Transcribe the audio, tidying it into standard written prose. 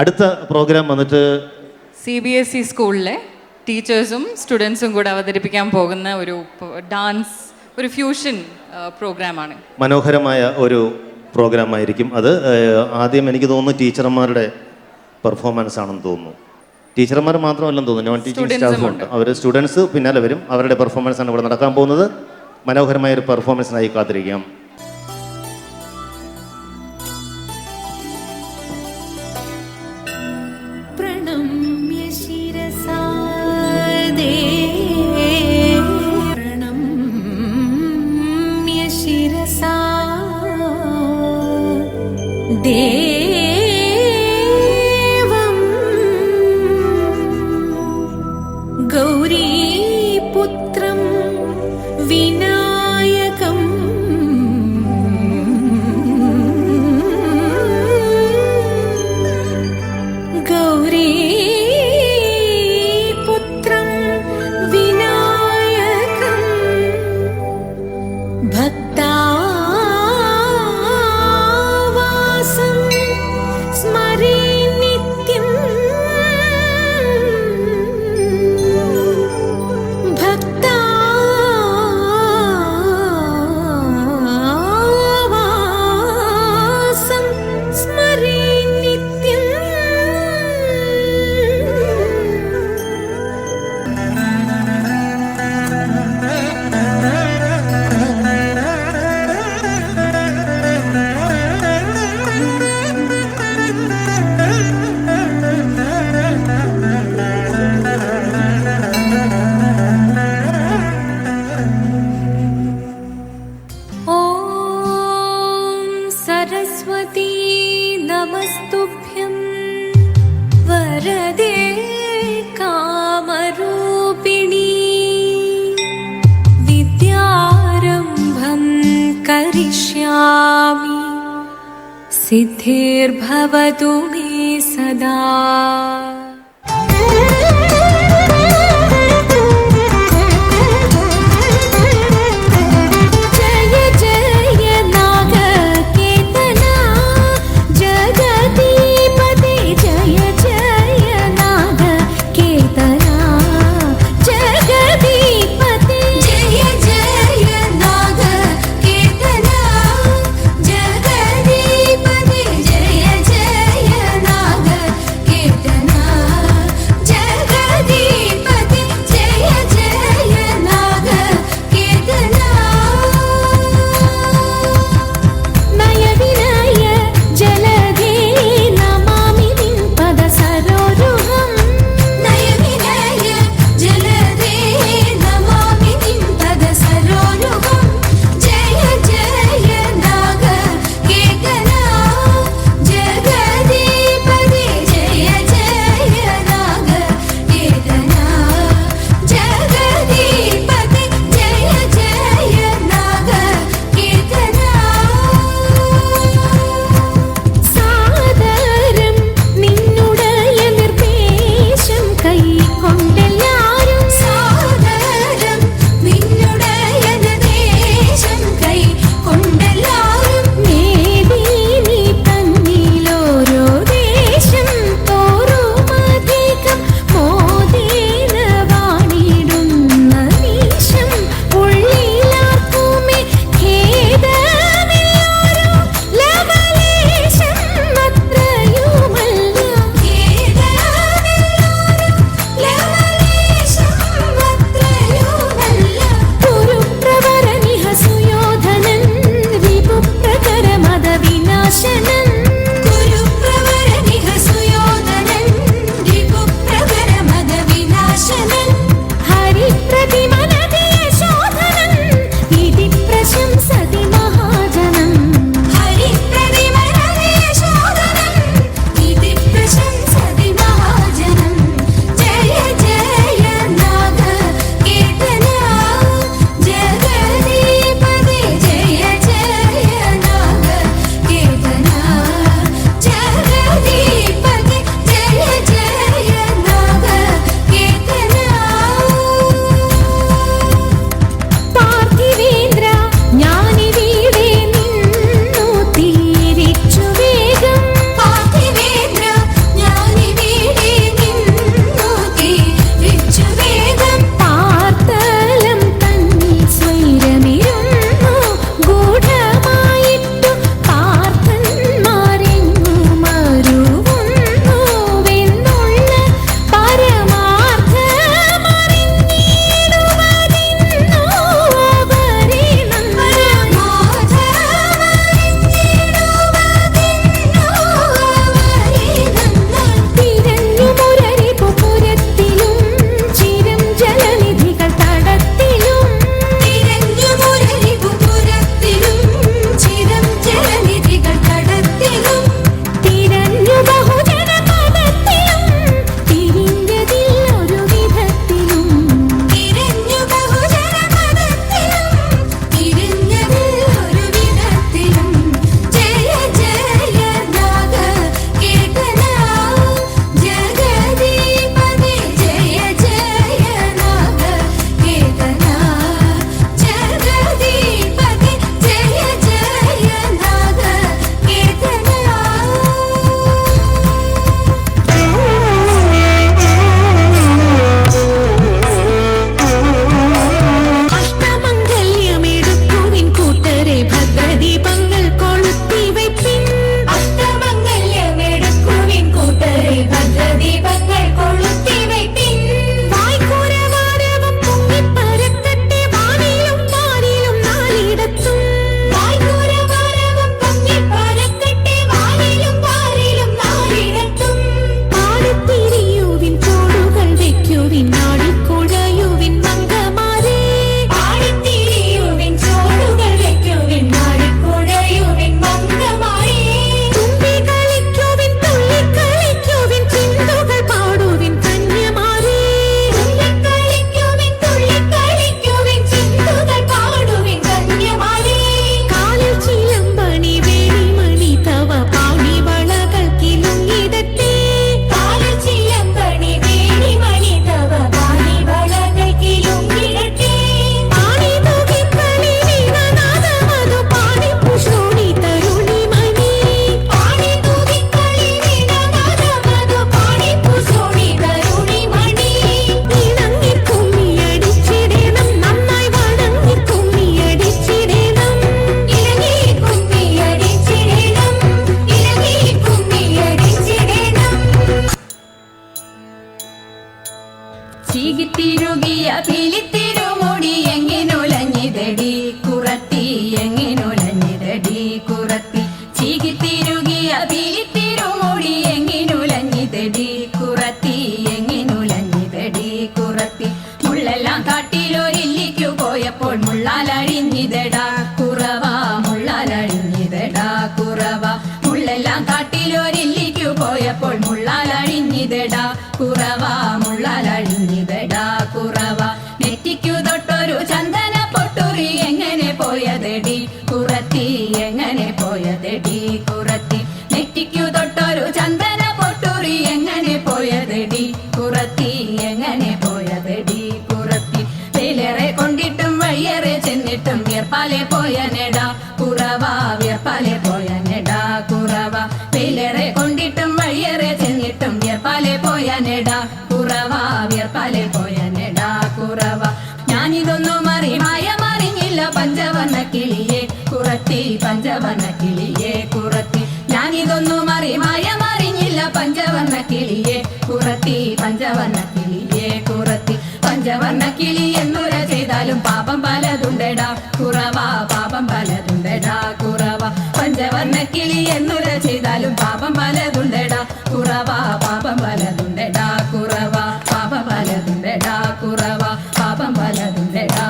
അടുത്ത പ്രോഗ്രാം വന്നിട്ട് CBSE സ്കൂളിലെ ടീച്ചേഴ്സും സ്റ്റുഡൻസും കൂടെ അവതരിപ്പിക്കാൻ പോകുന്ന ഒരു ഡാൻസ്, ഒരു ഫ്യൂഷൻ പ്രോഗ്രാമാണ്. മനോഹരമായ ഒരു പ്രോഗ്രാമായിരിക്കും അത്. ആദ്യം എനിക്ക് തോന്നുന്നു ടീച്ചർമാരുടെ പെർഫോമൻസ് ആണെന്ന് തോന്നുന്നു. ടീച്ചർമാർ മാത്രമല്ലെന്ന് തോന്നുന്നു, നോൺ ടീച്ചിങ് സ്റ്റാഫും ഉണ്ട്. അവർ സ്റ്റുഡൻസ് പിന്നാലെ വരും. അവരുടെ പെർഫോമൻസ് ആണ് ഇവിടെ നടക്കാൻ പോകുന്നത്. മനോഹരമായ ഒരു പെർഫോമൻസിനായി കാത്തിരിക്കാം. ദേവം ഗൗരീപുത്രം വിനായകം ഗൗരീപുത്രം വിനായകം ഭക്താ सरस्वती नमस्तुभ्यं वरदे कामरूपिणी विद्यारम्भं करिष्यामि सिद्धिर्भवतु मे सदा. Kirtana കാട്ടിലൊരില്ലിക്കു പോയപ്പോൾ മുള്ളാലഴിഞ്ഞിതടാ കുറവ മുള്ളാലഴിഞ്ഞിതടാ കുറവ മുള്ളെല്ലാം കാട്ടിലൊരില്ലിക്കു പോയപ്പോൾ മുള്ളാലഴിഞ്ഞിതടാ കുറവ മുള്ളാലഴിഞ്ഞിതടാ കുറവ നെറ്റിക്കു തൊട്ടൊരു ചന്ദന പൊട്ടുറി എങ്ങനെ പോയതെടി കുറത്തി എങ്ങനെ പോയതെടി കുറത്തി നെറ്റിക്കു തൊട്ടൊരു ചന്ദന പൊട്ടുറി എങ്ങനെ പോയതെടി കുറത്തി എങ്ങനെ പോയതെടി കുറത്തി വെയിലേറെ കൊണ്ടിട്ടും വഴിയേറെ ചെന്നിട്ടും വിയർപ്പാലെ പോയനെടാ കുറവ വിയർപ്പാലെ പോയനെടാ കുറവ വെയിലേറെ കൊണ്ടിട്ടും വഴിയേറെ ചെന്നിട്ടും വിയർപ്പാലെ പോയനെടാ കുറവ വിയർപ്പാലെ പോയനെടാ കുറവ ഞാനിതൊന്നും മറിഞ്ഞില്ല പഞ്ചവർണ്ണ കിളിയെ കുറത്തി പഞ്ചവർണ്ണ കിളിയെ കുറത്തി ഞാനിതൊന്നും മറിഞ്ഞില്ല പഞ്ചവർണ്ണ കിളിയെ കുറത്തി പഞ്ചവർണ്ണ കിളിയെ കുറത്തി പഞ്ചവർണ്ണ കിളി എന്നുര ചെയ്താലും പാപം പലതുണ്ടടാ കുറവ പാപം പലതുണ്ടടാ കുറവ പഞ്ചവർണ്ണ കിളി എന്നുര ചെയ്താലും പാപം പലതുണ്ടടാ കുറവ പാപം പലതുണ്ടടാ കുറവ പാപം പലതുണ്ടടാ കുറവ പാപം പലതുണ്ടടാ